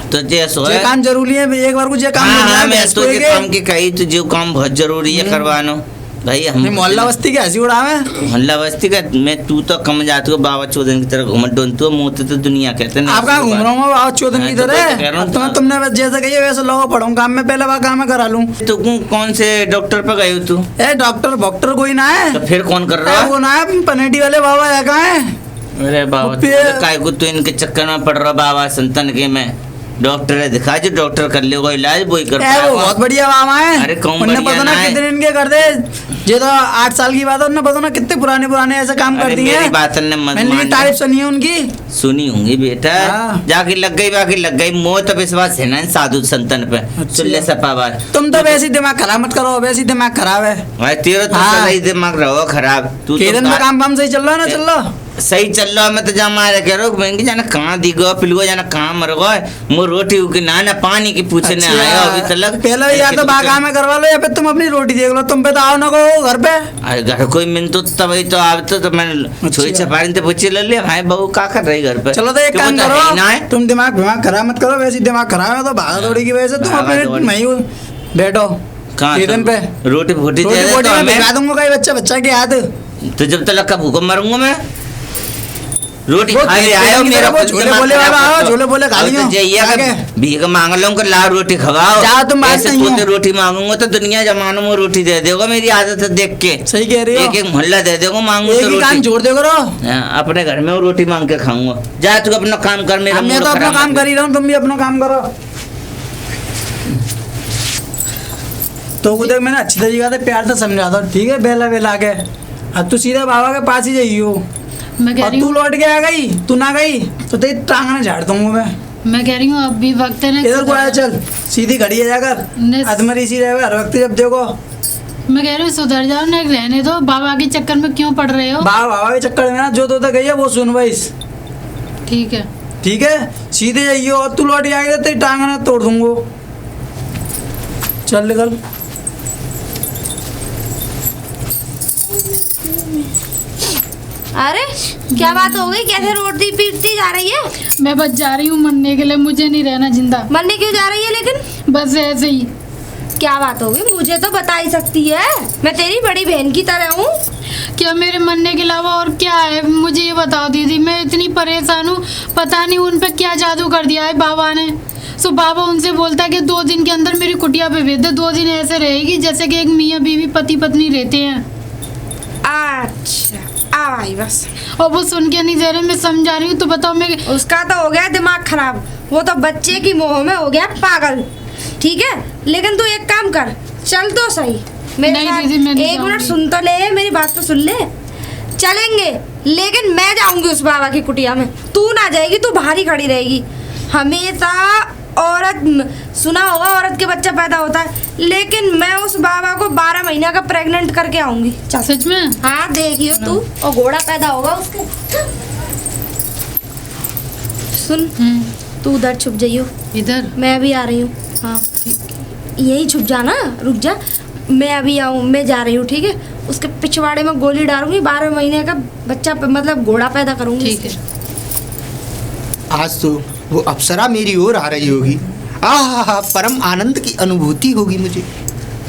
तो जैसो ये काम जरूरी है। एक बार को ये काम हाँ मैं तो ये काम के कही तो जो काम बहुत जरूरी है करवानो भाई। हम मोहल्ला बस्ती के हंसी उड़ावे। मोहल्ला बस्ती का मैं तू तो कम जाते हो बाबा चौधरी की तरह घूमत डोलते हो। मोते तो दुनिया कहते हैं। आप कहाँ घूम रहा हूँ बाबा चौधरी की तरह? तुमने जैसे कही वैसे लोगों पढ़ूँ काम में, पहले वहाँ काम में करा लूँ। तो कौन से डॉक्टर पे गए हो तू? ए डॉक्टर कोई ना है। तो फिर कौन कर रहा है? वो ना है पनेटी वाले बाबा है। कहाँ है? अरे बाबा काय को तो इनके चक्कर में पड़ रहा बाबा संतन के। में डॉक्टर है दिखा, जो डॉक्टर कर ले इलाज वही कर वो बहुत बढ़िया बाबा है। अरे कौन उन्हें बढ़िया पता ना ना है? कितने इनके कर दे। ये तो 8 साल की बात है। उन्हें पता ना कितने पुराने ऐसे काम कर दिए। मेरी बात ने मत मैंने मान। तारीफ सुनी है उनकी। सुनी होंगी बेटा। हाँ। जाके लग गई बाकी लग गई। मोह तो विश्वास है ना इन साधु संतन पे। सुन ले सपा बात। तुम तो वैसे ही दिमाग खराब मत करो। वैसे ही दिमाग खराब है भाई तेरा तो हाँ। सही दिमाग रहो खराब। तू के दिन में काम सही चल रहा है ना? चल रहा सही चल रहा। मैं तो जा मारे कह रहा हूँ मैं जाना कहाँ दी गो पिलुआ जाना कहाँ मर गो। मो रोटी उके ना पानी की पूछने आया अभी तक। पहले या तो बागा में करवा लो या फिर तुम अपनी रोटी देख लो। तुम पे तो आओ ना को घर पे। अरे घर कोई मिल तो तभी तो आप तो मैं छोई छपारी तो बच्चे ले लिया भाई बहू का कर रही घर पे। चलो तो एक काम करो, तुम दिमाग खराब मत करो। वैसे दिमाग खराब है तो भागा दौड़ी की वजह से तुम अपने मई बैठो किचन पे। रोटी फूटी भिगा दूंगा कई बच्चा के हाथ। तो जब तक का भूखा मरूंगा मैं। रोटी वो खा ले आयो मेरा वो झोले बोले वाला आओ, झोले बोले खा लियो। जाइए भीख मांग लो उनको लाओ रोटी खवाओ। जाओ तुम बात ऐसे नहीं है। रोटी मांगूंगा तो दुनिया जमानो में रोटी दे देगा। मेरी आदत है देख के। सही कह रही हो। एक मोहल्ला दे देगा मांगू तो एक काम रोटी। जोड़ दे करो। हाँ, अपने घर में वो रोटी मांग के खाऊंगा। जा तू अपना काम कर। मेरा मैं तो अपना काम कर ही रहा हूँ, तुम भी अपना काम करो। तो देख मैंने अच्छी तरीके से प्यार से समझा दो ठीक है। बेला के अब तू सीधा बाबा के पास ही जाइयो। मैं कह और रही तू हूँ लौट के आ गई, तू ना गई तो तेरी टांगने झाड़ दूंगा मैं कह रही हूँ अब भी वक्त है ना। इधर को आया चल सीधी घड़ी है जाकर। अधमरी सी रहे हर वक्त जब देखो। मैं कह रही हूँ सुधर जाओ ना, रहने दो। बाबा के चक्कर में क्यों पड़ रहे हो? बाबा के चक्कर में ना जो तो गई है वो सुन वैस। ठीक है ठीक है सीधे जाइयो। और तू लौट के आएगा तेरी टांगने तोड़ दूंगा। चल निकल। अरे क्या बात हो गई? कैसे रोटी पीटती जा रही है? मैं बस जा रही हूँ मरने के लिए। मुझे नहीं रहना जिंदा। मरने क्यों जा रही है लेकिन? बस ऐसे ही। क्या बात हो गई? मुझे तो बता ही सकती है। मैं तेरी बड़ी बहन की तरह हूँ। क्या मेरे मरने के अलावा और क्या है? मुझे ये बताओ दीदी। मैं इतनी परेशान हूँ, पता नहीं उन पे क्या जादू कर दिया है बाबा ने। सो बाबा उनसे बोलता है कि 2 दिन के अंदर मेरी कुटिया पे भेज दे। 2 दिन ऐसे रहेगी जैसे कि एक मियाँ बीवी पति पत्नी रहते हैं। अच्छा आई बस। और वो सुन के नहीं दे रहे। मैं समझा रही हूँ तो बताओ। मैं उसका तो हो गया दिमाग खराब। वो तो बच्चे की मोह में हो गया पागल। ठीक है लेकिन तू एक काम कर, चल तो सही मेरे नहीं साथ। दीदी, मैं नहीं एक मिनट जाऊंगी। सुन तो ले, मेरी बात तो सुन ले। चलेंगे लेकिन मैं जाऊंगी उस बाबा की कुटिया में। तू ना जाएगी, तू बाहर ही खड़ी रहेगी। हमेशा औरत सुना होगा औरत के बच्चा पैदा होता है, लेकिन मैं उस बाबा को 12 महीना का प्रेग्नेंट करके आऊंगी। चल। सच में? हाँ देखियो तू, और घोड़ा पैदा होगा उसके। सुन तू उधर छुप जाइयो। इधर? मैं अभी आ रही हूँ। हाँ यही छुप जाना, रुक जा। मैं अभी आऊँ, मैं जा रही हूँ ठीक है। उसके पिछवाड़े में गोली डालूंगी, 12 महीने का बच्चा मतलब घोड़ा पैदा करूंगी। ठीक है। आज तो वो अप्सरा मेरी ओर आ रही होगी। आहा परम आनंद की अनुभूति होगी मुझे।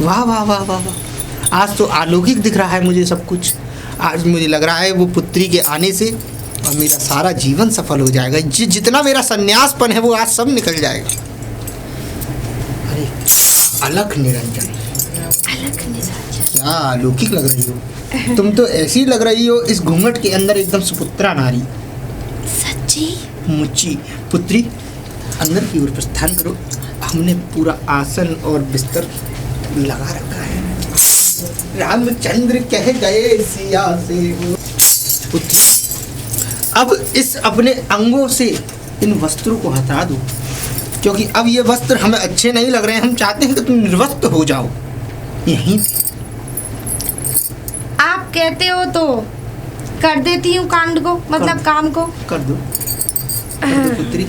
वाह वाह वाह वाह वाह। आज तो अलौकिक दिख रहा है मुझे सब कुछ। आज मुझे लग रहा है वो पुत्री के आने से और मेरा सारा जीवन सफल हो जाएगा। जितना मेरा संन्यासपन है वो आज सब निकल जाएगा। अरे अलख निरंजन, क्या अलौकिक लग रही हो तुम तो। ऐसी लग रही हो इस घूंघट के अंदर एकदम सुपुत्रा नारी। सच्ची? मुच्ची पुत्री अंदर की ओर प्रस्थान करो। हमने पूरा आसन और बिस्तर लगा रखा है। रामचंद्र कह गए सिया से पुत्री अब इस अपने अंगों से इन वस्त्रों को हटा दो, क्योंकि अब ये वस्त्र हमें अच्छे नहीं लग रहे हैं। हम चाहते हैं कि तुम निर्वस्त्र हो जाओ यहीं। आप कहते हो तो कर देती हूँ कांड को, मतलब काम को कर दो पुत्री।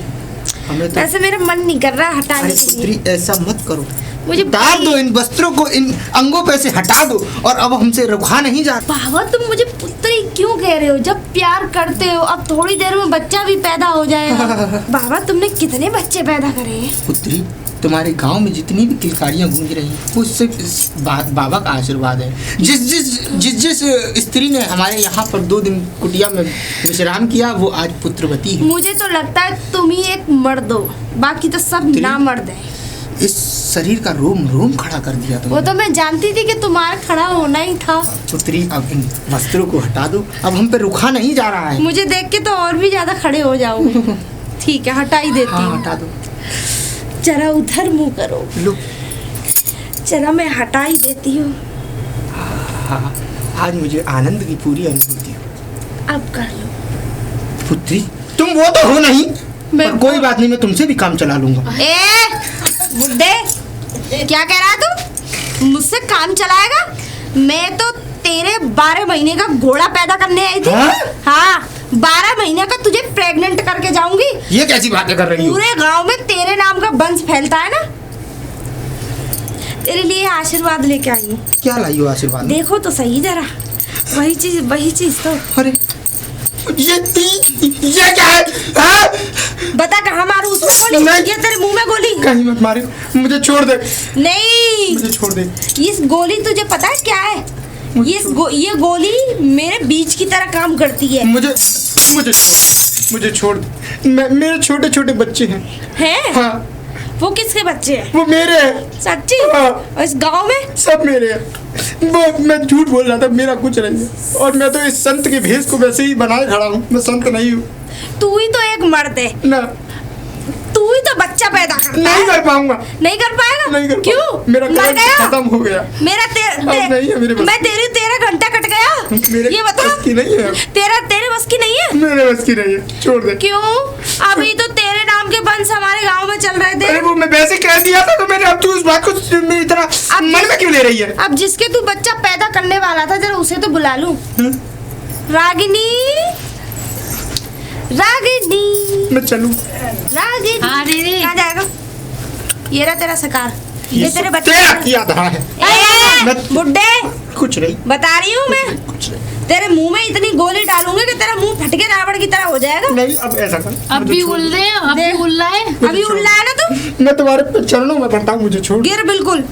हमें तो वैसे मेरा मन नहीं कर रहा हटाने अरे के लिए। पुत्री ऐसा मत करो, मुझे उतार दो इन वस्त्रों को, इन अंगों पे से हटा दो, और अब हमसे रुका नहीं जा। बाबा तुम मुझे पुत्री क्यों कह रहे हो? जब प्यार करते हो, अब थोड़ी देर में बच्चा भी पैदा हो जाएगा। बाबा तुमने कितने बच्चे पैदा करे हैं? पुत्री तुम्हारे गांव में जितनी भी किलकारियां गूंज रही हैं वो सिर्फ इस बाबा का आशीर्वाद है। जिस स्त्री ने हमारे यहाँ पर 2 दिन कुटिया में विश्राम किया वो आज पुत्रवती है। मुझे तो लगता है तुम ही एक मर्द हो, बाकी तो सब ना मर्द है। इस शरीर का रोम रोम खड़ा कर दिया वो तुमने। तो मैं जानती थी कि तुम्हारा खड़ा होना ही था। पुत्री अब इन वस्त्रों को हटा दो, अब हम पे रुका नहीं जा रहा है। मुझे देख के तो और भी ज्यादा खड़े हो जाओगे। ठीक है हटा ही देती हाँ हूँ। हटा दो। जरा उधर मुंह करो। लो जरा मैं हटा ही देती हूँ। हाँ, आज मुझे आनंद की पूरी अनुभूति हो। अब कर लो। पुत्री तुम वो तो हो नहीं, मैं पर कोई बात नहीं, मैं तुमसे भी काम चला लूंगा। ए बुड्ढे, क्या कह रहा है तू? मुझसे काम चलाएगा? मैं तो तेरे 12 महीने का घोड़ा पैदा करने आई थी। हाँ? हाँ 12 महीने का तुझे प्रेग्नेंट करके जाऊंगी। ये कैसी बातें कर रही हो? पूरे गांव में तेरे नाम का वंश फैलता है ना। तेरे लिए आशीर्वाद लेके आई हूँ। क्या लाई हो आशीर्वाद? देखो तो सही जरा, वही चीज तो। अरे ये क्या है? हाँ? बता कहाँ मारू उसमें गोली? नहीं। ये तेरे मुंह में गोली? कहीं मत मारे, मुझे छोड़ दे, नहीं, मुझे छोड़ दे। इस गोली तुझे पता है क्या है? ये गोली मेरे बीज की तरह काम करती है। मुझे छोड़ दे। मेरे छोटे छोटे बच्चे हैं। हैं? हाँ वो किसके बच्चे हैं? वो मेरे हैं। सच्ची? हाँ। और इस गांव में? सब मेरे हैं। वो मैं झूठ बोल रहा था, मेरा कुछ नहीं है। और मैं तो इस संत के भेष को वैसे ही बनाए खड़ा हूँ, मैं संत नहीं हूँ। तू ही तो एक मर्द है, ना तू ही तो बच्चा पैदा करता नहीं है। कर पाऊंगा। नहीं कर पाएगा? नहीं कर क्यों? पाऊंगा। मेरा मर कर्म गया? खत्म हो गया। मेरा अब नहीं है मेरे बस। मैं तेरा घंटा कट गया। मेरे ये बता, बस की नहीं है। तेरे बस की नहीं है? मेरे बस की नहीं है, छोड़ दे। क्यों? अभी तो तेरे नाम के वंश हमारे गांव में चल रहे थे। अरे वो मैं वैसे कह दिया था, तो मैंने अब तू इस बात को मेरी तरह मन में क्यों ले रही है? अब जिसके तू बच्चा पैदा करने वाला था, जरा उसे तो बुला लूं। रागिनी, रागिनी, मैं चलूं? रागिनी। हाँ, दीदी। कहाँ जाएगा? ये रहा तेरा शिकार। ये तेरे बच्चे। तेरा किया था है। ए, बुड्ढे, कुछ नहीं, बता रही हूँ मैं, कुछ नहीं। तेरे मुंह में इतनी गोली डालूंगी कि तेरा मुंह फट के रावण की तरह हो जाएगा। नहीं अब ऐसा कर, अब मुझे भी छोड़ उल दे। रहे हैं, अब भी देख। उल रहा है। अभी छोड़। उल्ला है ना तू? मैं तुम्हारे चरणों में पड़ता हूँ, मुझे छोड़। गिर बिल्कुल,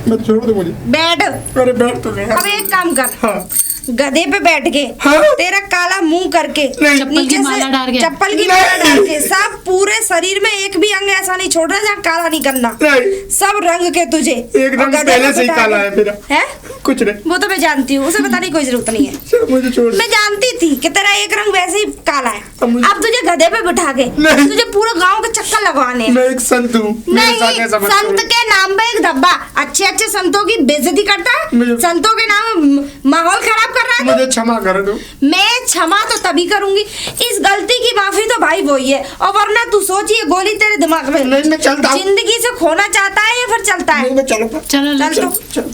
मैं छोड़ दो मुझे। बैठ। अरे बैठ तो गया। अब एक काम कर, हाँ गधे पे बैठ के हाँ? तेरा काला मुंह करके नहीं। चप्पल की नीचे माला से डाल के। चप्पल की नहीं। माला डाल के सब पूरे शरीर में एक भी अंग ऐसा नहीं छोड़ना जहाँ काला नहीं करना। नहीं, सब रंग के तुझे। एकदम और गधे पहले पे से ही बिठा काला के- है मेरा। है? कुछ नहीं, वो तो मैं जानती हूँ, उसे बताने की कोई जरूरत नहीं है। चल, मुझे छोड़ दे। मैं जानती थी कि तेरा एक रंग वैसे ही काला है। अब मुझे- अब तुझे गधे पे बिठा के नहीं। तुझे पूरा गांव के चक्कर लगवाने हैं। मैं एक संत हूँ, मेरे साथ नहीं, ऐसा मत संत करो। के नाम पे एक धब्बा अच्छे अच्छे संतों की बेइज्जती करता है। मुझे- संतों के नाम माहौल खराब कर रहा है तू। मुझे क्षमा कर दो। मैं क्षमा तो तभी करूंगी, इस गलती की माफी तो भाई वही है। और वरना तू सोच ये गोली तेरे दिमाग में नहीं, मैं चलता हूँ। जिंदगी से खोना चाहता है या फिर चलता है? नहीं मैं चलूंगा। चलो चल चलो। तो चल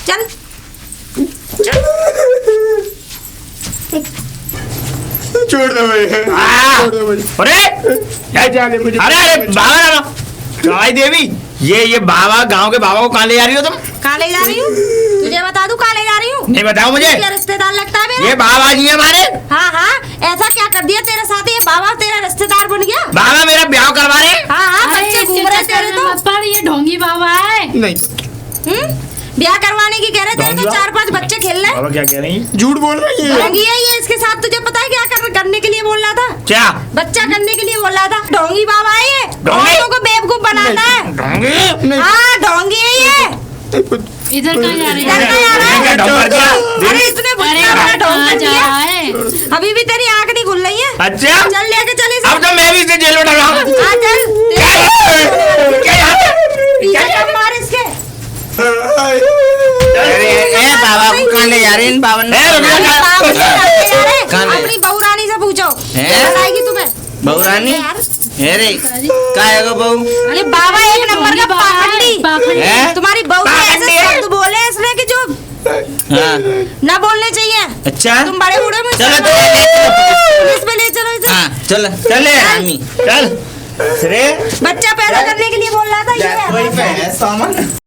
चल। छोड़ दो मुझे, छोड़ दो मुझे। अरे जाने मुझे। अरे बाबा गाय देवी, ये बाबा गांव के बाबा को कहाँ ले जा रही हो तुम? कहाँ ले जा रही हूँ? तुझे बता दूँ कहाँ ले जा रही हूँ? नहीं बताओ मुझे। क्या रिश्तेदार लगता है मेरा? ये बाबा जी है हमारे। हाँ हाँ, ऐसा क्या कर दिया तेरे साथ? ये बाबा तेरा रिश्तेदार बन गया? बाबा मेरा ब्याह करवा रहे हैं। हाँ हाँ, अरे बच्चे इसके घूम रहे चक्कर तेरे में तो। मत पड़, ये ढोंगी बाबा है। नहीं, ब्याह करवाने की कह रहे तेरे तो ढोंगिया? 4-5 बच्चे खेल रहे। बाबा क्या कह रही हैं? झूठ बोल रही है। ढोंगी है ये, इसके साथ तुझे पता है क्या करने के लिए बोल रहा था? क्या बच्चा करने के लिए बोल रहा था। ढोंगी बाबा है ये, ढोंगी? औरतों को बेवकूफ बनाता है। ढोंगी? नहीं, हाँ ढोंगी है ये। इधर कहाँ जा रहे इधर हैं? कहाँ जा रहा है? क्या ढोंग कर दिया? अरे इसने अरे बुढ़ा बड़ा ढोंग कहाँ कर जा दिया। रहा है? अभी भी तेरी आंख नहीं खुल रही है। अच्छा चल लेके चल इसे। अब तो मैं भी इसे जेल में डाल रहा हूँ। हाँ चल। क्या यहाँ पे? पीछे चल मार इसके। अरे बाबा को कहाँ ले जा रहे हैं इन बावन? ए, रुक जा। बाबा से लड़ते जा रहे। कहाँ ले? अपनी बहू रानी से पूछो। हैं आएगी तुम्हें बहू रानी यार अरे का है गो बहू ये बाबा एक नंबर का पाखंडी हैं तुम्हारी बहू ने ऐसे पाखंडी है। शब्द बोले इसने कि जो हाँ ना बोलने चाहिए अच्छा तुम बड़े बूढ़े में चलो तो ले चलो पुलिस पे ले चलो इसे हाँ चल चले आमी चल रे बच्चा पैदा करने के लिए बोल रहा था ये कोई पे है सामान